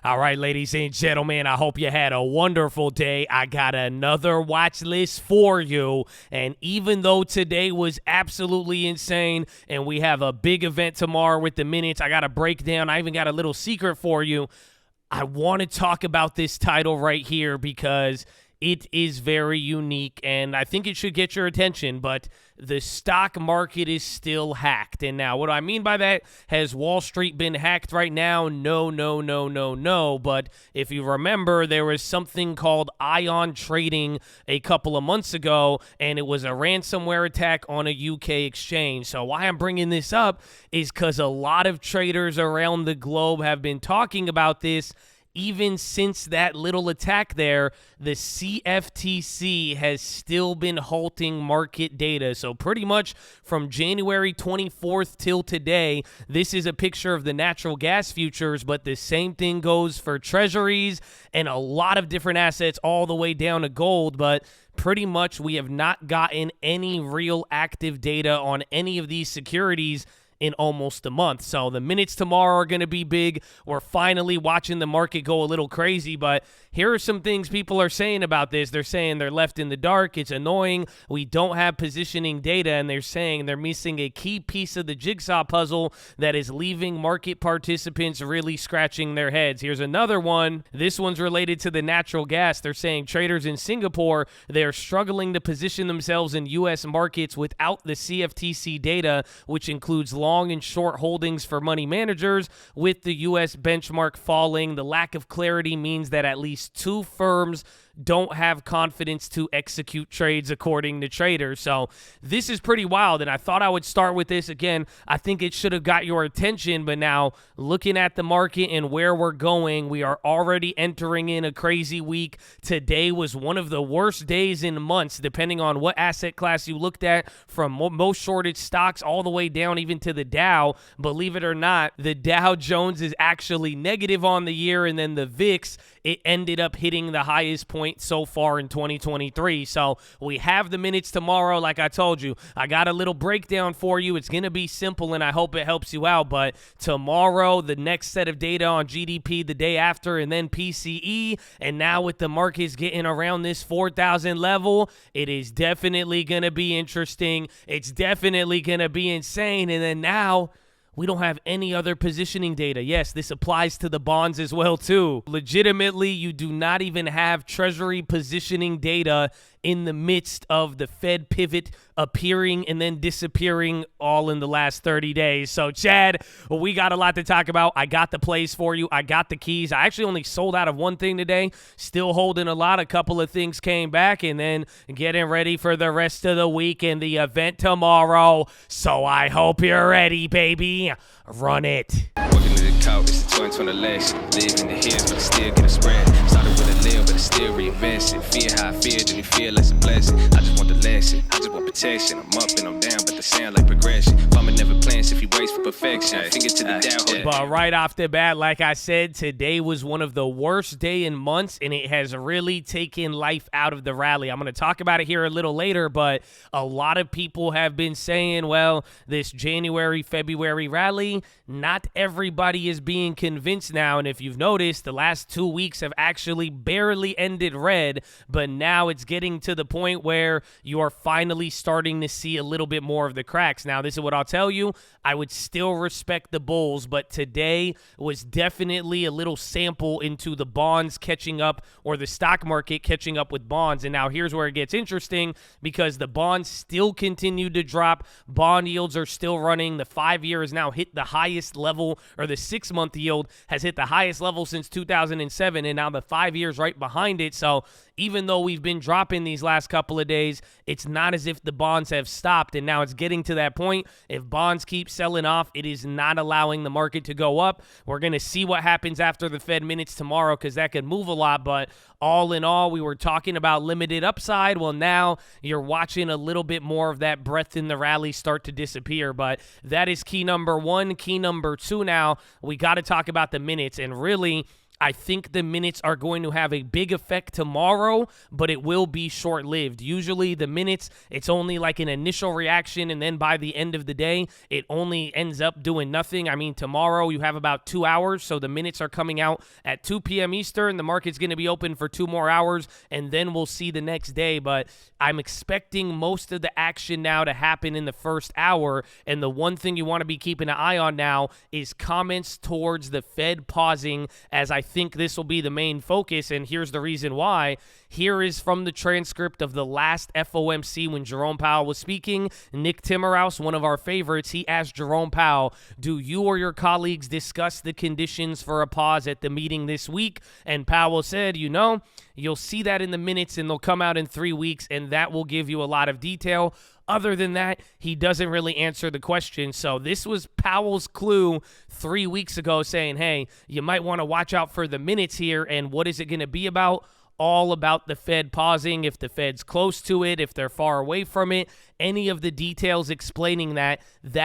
All right, ladies and gentlemen, I hope you had a wonderful day. I got another watch list for you. And even though today was absolutely insane and we have a big event tomorrow with the minutes, I got a breakdown. I even got a little secret for you. I want to talk about this title right here because it is very unique, and I think it should get your attention, but the stock market is still hacked. And now, what do I mean by that? Has Wall Street been hacked right now? No. But if you remember, there was something called ion trading a couple of months ago, and it was a ransomware attack on a UK exchange. So why I'm bringing this up is because a lot of traders around the globe have been talking about this. Even since that little attack there, the CFTC has still been halting market data. So pretty much from January 24th till today, this is a picture of the natural gas futures, but the same thing goes for treasuries and a lot of different assets all the way down to gold. But pretty much we have not gotten any real active data on any of these securities in almost a month. So the minutes tomorrow are going to be big. We're finally watching the market go a little crazy, but here are some things people are saying about this. They're saying they're left in the dark. It's annoying. We don't have positioning data, and they're saying they're missing a key piece of the jigsaw puzzle that is leaving market participants really scratching their heads. Here's another one. This one's related to the natural gas. They're saying traders in Singapore, they're struggling to position themselves in U.S. markets without the CFTC data, which includes long and short holdings for money managers. With the U.S. benchmark falling, the lack of clarity means that at least two firms don't have confidence to execute trades, according to traders. So this is pretty wild, and I thought I would start with this. Again, I think it should have got your attention, but now looking at the market and where we're going, we are already entering in a crazy week. Today was one of the worst days in months, depending on what asset class you looked at, from most shorted stocks all the way down even to the Dow. Believe it or not, the Dow Jones is actually negative on the year, and then the VIX, it ended up hitting the highest point so far in 2023. So we have the minutes tomorrow. Like I told you, I got a little breakdown for you. It's going to be simple, and I hope it helps you out. But tomorrow, the next set of data on GDP, the day after, and then PCE. And now with the markets getting around this 4,000 level, it is definitely going to be interesting. It's definitely going to be insane. And then now, we don't have any other positioning data. Yes, this applies to the bonds as well, too. Legitimately, you do not even have treasury positioning data in the midst of the Fed pivot appearing and then disappearing all in the last 30 days. So, Chad, we got a lot to talk about. I got the plays for you. I got the keys. I actually only sold out of one thing today. Still holding a lot. A couple of things came back, and then getting ready for the rest of the week and the event tomorrow. So I hope you're ready, baby. Run it. Walking to the couch, it's a 2020 election. Live in the hills, but I still get a spread. Started with a little, but I still reinvest it. Feel how I feel, then you feel like a blessing. I just want the lesson, I just want protection. I'm up and I'm down, but they sound like progression. Farmer never plans if he waits for perfection. Finger to the down. But right off the bat, like I said, today was one of the worst day in months, and it has really taken life out of the rally. I'm going to talk about it here a little later, but a lot of people have been saying, well, this January, February rally, not everybody is being convinced now. And if you've noticed, the last 2 weeks have actually barely ended red, but now it's getting to the point where you are finally starting to see a little bit more of the cracks. Now, this is what I'll tell you. I would still respect the bulls, but today was definitely a little sample into the bonds catching up, or the stock market catching up with bonds. And now here's where it gets interesting, because the bonds still continue to drop. Bond yields are still running. The 5-year has now hit the highest level, or the 6-month yield has hit the highest level since 2007, and now the 5 years right behind it. So even though we've been dropping these last couple of days, it's not as if the bonds have stopped. And now it's getting to that point. If bonds keep selling off, it is not allowing the market to go up. We're going to see what happens after the Fed minutes tomorrow, because that could move a lot. But all in all, we were talking about limited upside. Well, now you're watching a little bit more of that breadth in the rally start to disappear. But that is key number one. Key number two, now we got to talk about the minutes. And really, I think the minutes are going to have a big effect tomorrow, but it will be short-lived. Usually the minutes, it's only like an initial reaction, and then by the end of the day, it only ends up doing nothing. I mean, tomorrow you have about 2 hours, so the minutes are coming out at 2 p.m. Eastern. The market's going to be open for 2 more hours, and then we'll see the next day. But I'm expecting most of the action now to happen in the first hour, and the one thing you want to be keeping an eye on now is comments towards the Fed pausing, as I think this will be the main focus, and here's the reason why. Here is from the transcript of the last FOMC when Jerome Powell was speaking. Nick Timmerhouse, one of our favorites, he asked Jerome Powell, do you or your colleagues discuss the conditions for a pause at the meeting this week? And Powell said, you'll see that in the minutes, and they'll come out in 3 weeks, and that will give you a lot of detail. Other than that, he doesn't really answer the question. So this was Powell's clue 3 weeks ago saying, hey, you might want to watch out for the minutes here. And what is it going to be about? All about the Fed pausing, if the Fed's close to it, if they're far away from it, any of the details explaining that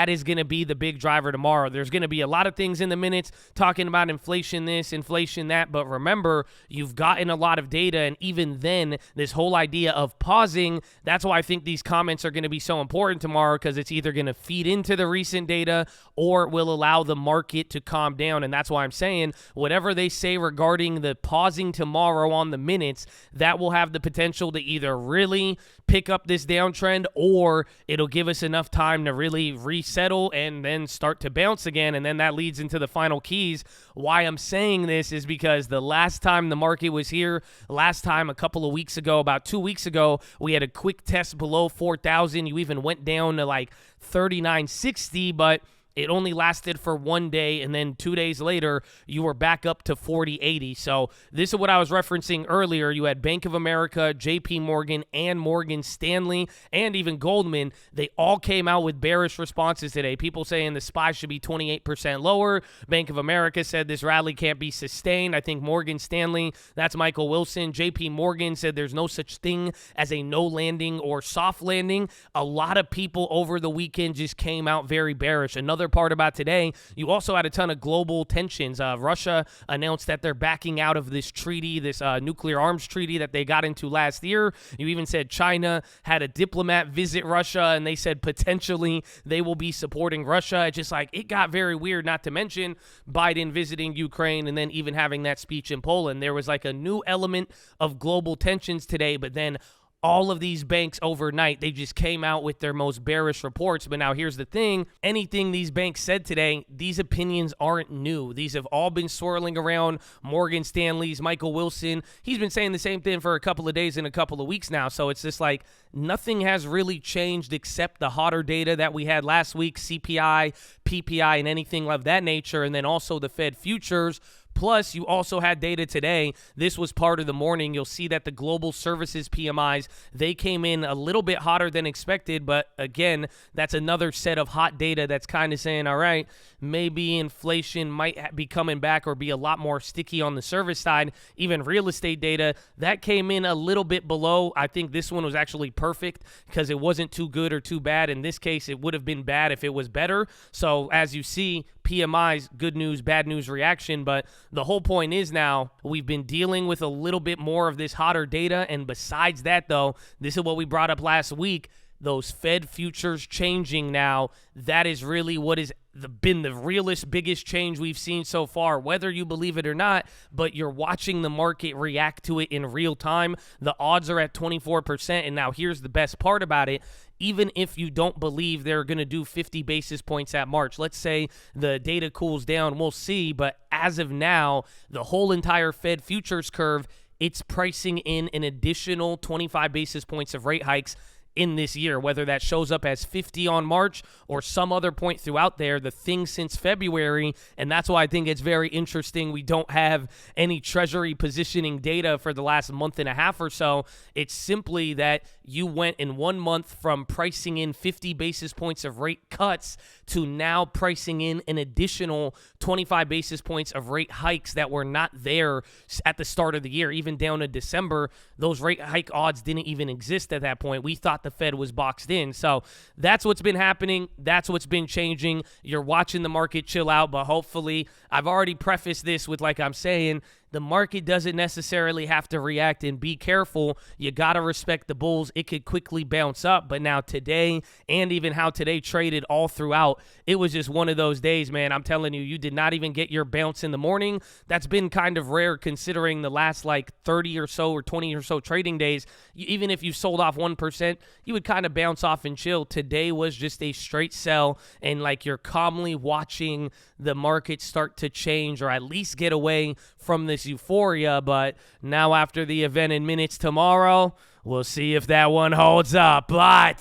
is going to be the big driver tomorrow. There's going to be a lot of things in the minutes talking about inflation this, inflation that, but remember, you've gotten a lot of data, and even then, this whole idea of pausing, that's why I think these comments are going to be so important tomorrow, because it's either going to feed into the recent data or it will allow the market to calm down, and that's why I'm saying whatever they say regarding the pausing tomorrow on the minutes, that will have the potential to either really pick up this downtrend, or it'll give us enough time to really resettle and then start to bounce again. And then that leads into the final keys. Why I'm saying this is because the last time the market was here, last time a couple of weeks ago, about 2 weeks ago, we had a quick test below 4,000. You even went down to like 3960, but it only lasted for 1 day, and then 2 days later, you were back up to 4080. So this is what I was referencing earlier. You had Bank of America, JP Morgan, and Morgan Stanley, and even Goldman. They all came out with bearish responses today. People saying the SPY should be 28% lower. Bank of America said this rally can't be sustained. I think Morgan Stanley, that's Michael Wilson. JP Morgan said there's no such thing as a no landing or soft landing. A lot of people over the weekend just came out very bearish. Another part about today, you also had a ton of global tensions. Russia announced that they're backing out of this treaty, this nuclear arms treaty that they got into last year. You even said China had a diplomat visit Russia, and they said potentially they will be supporting Russia. It's just like, it got very weird, not to mention Biden visiting Ukraine and then even having that speech in Poland. There was like a new element of global tensions today, but then all of these banks overnight, they just came out with their most bearish reports. But now here's the thing. Anything these banks said today, these opinions aren't new. These have all been swirling around. Morgan Stanley's, Michael Wilson, he's been saying the same thing for a couple of days and a couple of weeks now. So it's just like nothing has really changed except the hotter data that we had last week, CPI, PPI, and anything of that nature. And then also the Fed futures. Plus, you also had data today. This was part of the morning. You'll see that the global services PMIs, they came in a little bit hotter than expected. But again, that's another set of hot data that's kind of saying, all right, maybe inflation might be coming back or be a lot more sticky on the service side. Even real estate data, that came in a little bit below. I think this one was actually perfect because it wasn't too good or too bad. In this case, it would have been bad if it was better. So as you see, PMIs, good news, bad news reaction. But the whole point is now we've been dealing with a little bit more of this hotter data. And besides that, though, this is what we brought up last week. Those Fed futures changing now, that is really what has been the realest, biggest change we've seen so far, whether you believe it or not, but you're watching the market react to it in real time. The odds are at 24%, and now here's the best part about it. Even if you don't believe they're going to do 50 basis points at March, let's say the data cools down, we'll see, but as of now, the whole entire Fed futures curve, it's pricing in an additional 25 basis points of rate hikes in this year, whether that shows up as 50 on March or some other point throughout there, the thing since February, and that's why I think it's very interesting we don't have any treasury positioning data for the last month and a half or so. It's simply that you went in 1 month from pricing in 50 basis points of rate cuts to now pricing in an additional 25 basis points of rate hikes that were not there at the start of the year. Even down to December, those rate hike odds didn't even exist at that point. We thought the Fed was boxed in. So that's what's been happening. That's what's been changing. You're watching the market chill out, but hopefully, I've already prefaced this with, like I'm saying, the market doesn't necessarily have to react, and be careful. You got to respect the bulls. It could quickly bounce up. But now today, and even how today traded all throughout, it was just one of those days, man. I'm telling you, you did not even get your bounce in the morning. That's been kind of rare considering the last like 30 or so or 20 or so trading days. Even if you sold off 1%, you would kind of bounce off and chill. Today was just a straight sell, and like you're calmly watching the market start to change or at least get away from this euphoria. But now after the event in minutes tomorrow, we'll see if that one holds up. But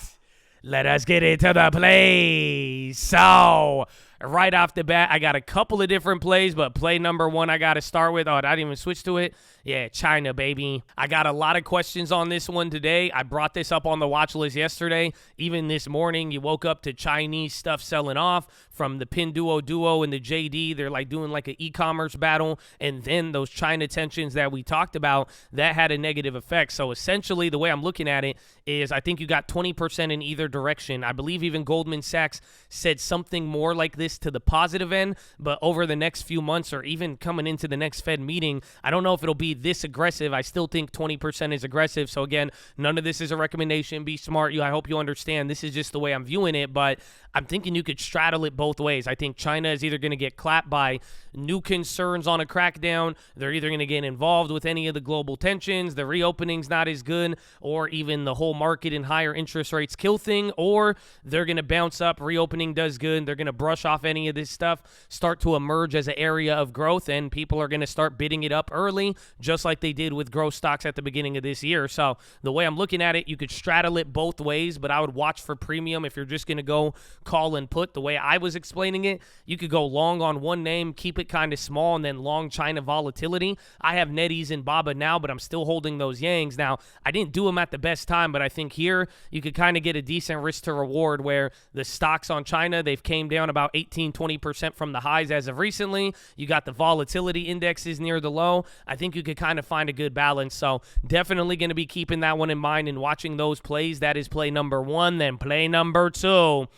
let us get into the plays. So right off the bat, I got a couple of different plays, but play number one I got to start with. Oh, I didn't even switch to it. Yeah, China, baby. I got a lot of questions on this one today. I brought this up on the watch list yesterday. Even this morning, you woke up to Chinese stuff selling off from the Pinduoduo and the JD. They're like doing like an e-commerce battle. And then those China tensions that we talked about, that had a negative effect. So essentially, the way I'm looking at it is I think you got 20% in either direction. I believe even Goldman Sachs said something more like this to the positive end. But over the next few months or even coming into the next Fed meeting, I don't know if it'll be this aggressive. I still think 20% is aggressive. So again, none of this is a recommendation. Be smart. I hope you understand. This is just the way I'm viewing it, but I'm thinking you could straddle it both ways. I think China is either going to get clapped by new concerns on a crackdown. They're either going to get involved with any of the global tensions. The reopening's not as good, or even the whole market and higher interest rates kill thing, or they're going to bounce up. Reopening does good. They're going to brush off any of this stuff, start to emerge as an area of growth, and people are going to start bidding it up early, just like they did with growth stocks at the beginning of this year. So the way I'm looking at it, you could straddle it both ways, but I would watch for premium if you're just going to go call and put. The way I was explaining it, you could go long on one name, keep it kind of small, and then long China volatility. I have NetEase and Baba now, but I'm still holding those Yangs. Now, I didn't do them at the best time, but I think here you could kind of get a decent risk to reward where the stocks on China, they've came down about 18-20% from the highs as of recently. You got the volatility indexes near the low. I think you could kind of find a good balance. So definitely going to be keeping that one in mind and watching those plays. That is play number one. Then play number two.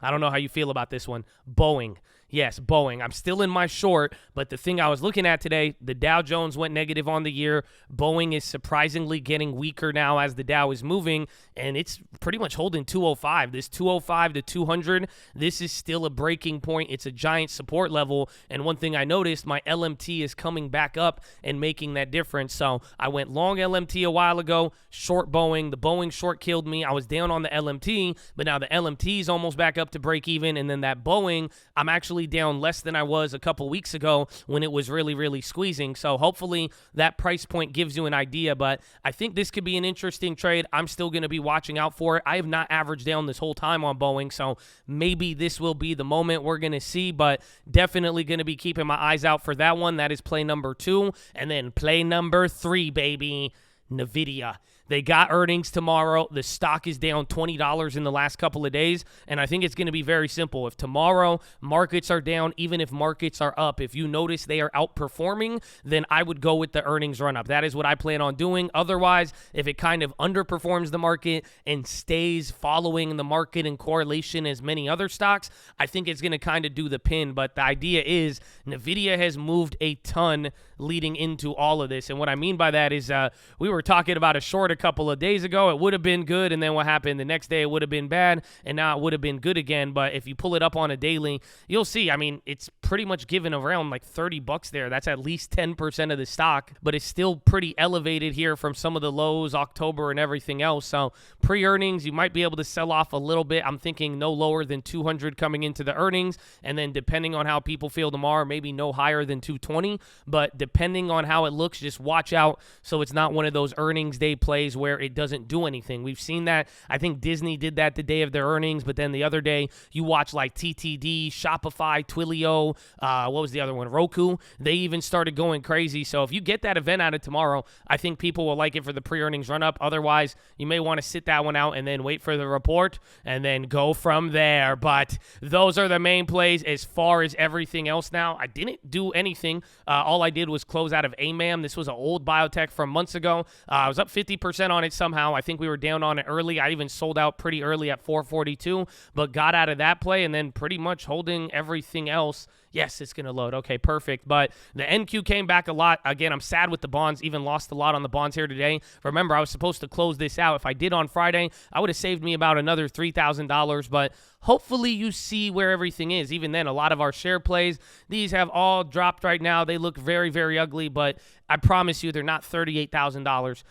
I don't know how you feel about this one. Boeing. Yes, Boeing. I'm still in my short, but the thing I was looking at today, the Dow Jones went negative on the year. Boeing is surprisingly getting weaker now as the Dow is moving, and it's pretty much holding 205. This 205 to 200, this is still a breaking point. It's a giant support level, and one thing I noticed, my LMT is coming back up and making that difference. So I went long LMT a while ago, short Boeing. The Boeing short killed me. I was down on the LMT, but now the LMT is almost back up to break even, and then that Boeing, I'm actually down less than I was a couple weeks ago when it was really, really squeezing. So hopefully that price point gives you an idea, but I think this could be an interesting trade. I'm still going to be watching out for it. I have not averaged down this whole time on Boeing, so maybe this will be the moment. We're going to see, but definitely going to be keeping my eyes out for that one. That is play number two. And then play number three, baby, NVDA. They got earnings tomorrow. The stock is down $20 in the last couple of days, and I think it's going to be very simple. If tomorrow markets are down, even if markets are up, if you notice they are outperforming, then I would go with the earnings run-up. That is what I plan on doing. Otherwise, if it kind of underperforms the market and stays following the market in correlation as many other stocks, I think it's going to kind of do the pin. But the idea is NVIDIA has moved a ton leading into all of this, and what I mean by that is we were talking about a short couple of days ago. It would have been good, and then what happened the next day, it would have been bad, and now it would have been good again. But if you pull it up on a daily, you'll see, I mean, it's pretty much given around like $30 there. That's at least 10% of the stock, but it's still pretty elevated here from some of the lows, October and everything else. So pre-earnings, you might be able to sell off a little bit. I'm thinking no lower than 200 coming into the earnings, and then depending on how people feel tomorrow, maybe no higher than 220, but depending on how it looks, just watch out so it's not one of those earnings day plays where it doesn't do anything. We've seen that. I think Disney did that the day of their earnings, but then the other day you watch like TTD, Shopify, Twilio, what was the other one? Roku. They even started going crazy. So if you get that event out of tomorrow, I think people will like it for the pre-earnings run-up. Otherwise, you may want to sit that one out and then wait for the report and then go from there. But those are the main plays. As far as everything else now, I didn't do anything. All I did was close out of AMAM. This was an old biotech from months ago. I was up 50% on it somehow. I think we were down on it early. I even sold out pretty early at 442, but got out of that play and then pretty much holding everything else Yes, it's going to load. Okay, perfect. But the NQ came back a lot. Again, I'm sad with the bonds, even lost a lot on the bonds here today. Remember, I was supposed to close this out. If I did on Friday, I would have saved me about another $3,000. But hopefully you see where everything is. Even then, a lot of our share plays, these have all dropped right now. They look very, very ugly, but I promise you they're not $38,000.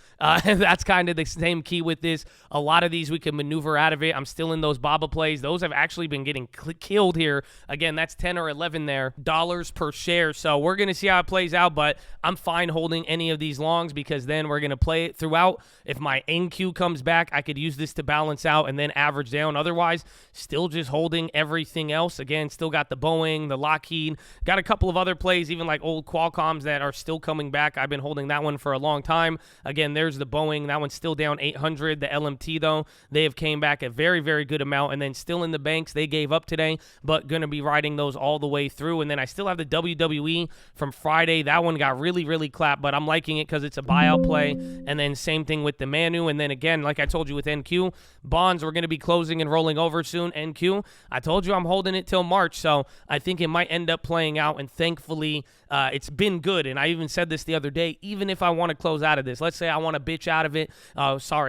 That's kind of the same key with this. A lot of these we can maneuver out of it. I'm still in those BABA plays. Those have actually been getting killed here. Again, that's 10 or 11 there, dollars per share. So we're going to see how it plays out, but I'm fine holding any of these longs because then we're going to play it throughout. If my NQ comes back, I could use this to balance out and then average down. Otherwise, still just holding everything else. Again, still got the Boeing, the Lockheed, got a couple of other plays, even like old Qualcomms that are still coming back. I've been holding that one for a long time. Again, there's the Boeing. That one's still down 800. The LMT, though, they have came back a very, very good amount. And then still in the banks, they gave up today, but going to be riding those all the way through. And then I still have the WWE from Friday. That one got really, really clapped, but I'm liking it because it's a buyout play. And then same thing with the Manu. And then again, like I told you with NQ, bonds, we're going to be closing and rolling over soon. NQ, I told you I'm holding it till March, so I think it might end up playing out. And thankfully, it's been good. And I even said this the other day, even if I want to close out of this, let's say I want to bitch out of it.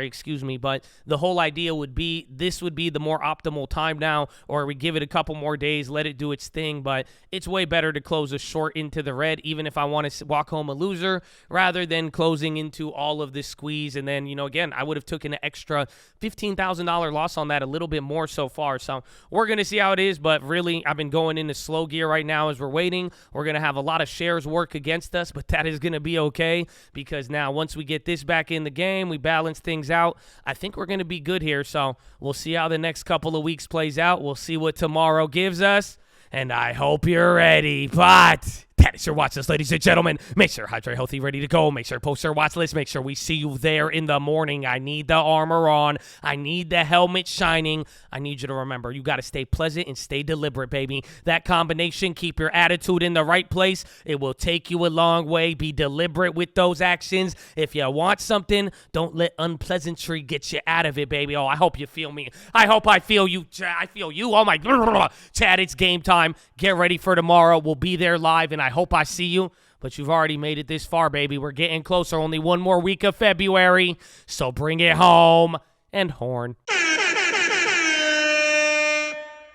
Excuse me. But the whole idea would be this would be the more optimal time now, or we give it a couple more days, let it do its thing. But it's way better to close a short into the red, even if I want to walk home a loser, rather than closing into all of this squeeze. And then, again, I would have taken an extra $15,000 loss on that, a little bit more so far. So we're going to see how it is. But really, I've been going into slow gear right now as we're waiting. We're going to have a lot of shares work against us, but that is going to be okay because now once we get this back in the game, we balance things out. I think we're going to be good here. So we'll see how the next couple of weeks plays out. We'll see what tomorrow gives us, and I hope you're ready. But that is your watch list, ladies and gentlemen. Make sure hydrate, healthy, ready to go. Make sure post your watch list. Make sure we see you there in the morning. I need the armor on. I need the helmet shining. I need you to remember, you got to stay pleasant and stay deliberate, baby. That combination, keep your attitude in the right place. It will take you a long way. Be deliberate with those actions. If you want something, don't let unpleasantry get you out of it, baby. Oh, I hope you feel me. I hope I feel you. I feel you. Oh, my. Chad, it's game time. Get ready for tomorrow. We'll be there live, and I hope I see you, but you've already made it this far, baby. We're getting closer. Only one more week of February, so bring it home and horn.